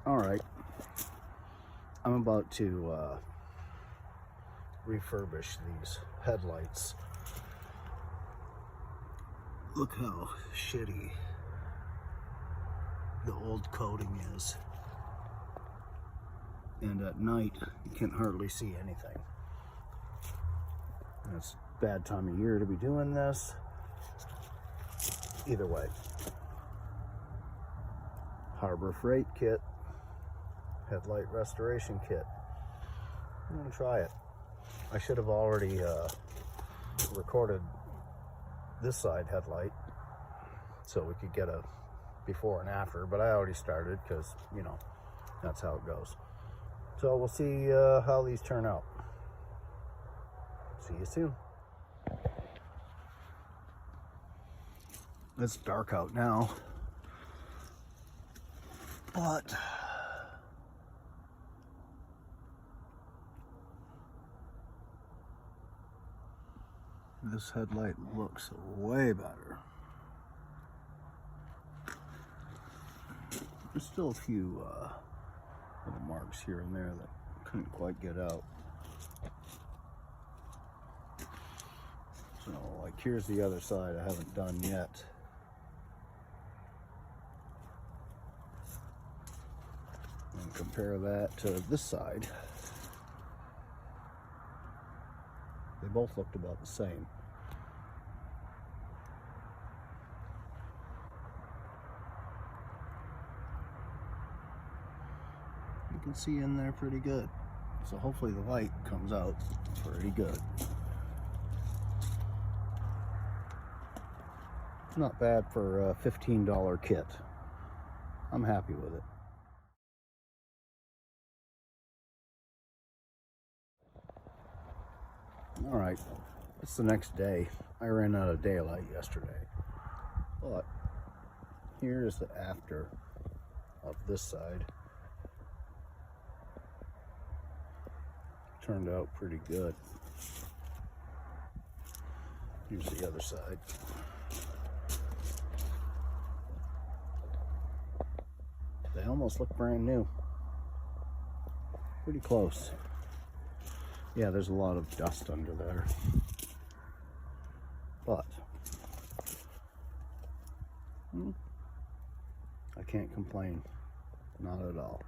Alright, I'm about to refurbish these headlights. Look how shitty the old coating is. And at night, you can hardly see anything. And it's a bad time of year to be doing this. Either way. Harbor Freight kit. Headlight restoration kit. I'm gonna try it. I should have already recorded this side headlight so we could get a before and after, but I already started because, you know, that's how it goes. So we'll see how these turn out. See you soon. It's dark out now, but this headlight looks way better. There's still a few little marks here and there that couldn't quite get out. So, like, here's the other side I haven't done yet. And compare that to this side. They both looked about the same. You can see in there pretty good. So hopefully the light comes out pretty good. It's not bad for a $15 kit. I'm happy with it. Alright, it's the next day. I ran out of daylight yesterday. But here's the after of this side. Turned out pretty good. Here's the other side. They almost look brand new. Pretty close. Yeah, there's a lot of dust under there. But I can't complain. Not at all.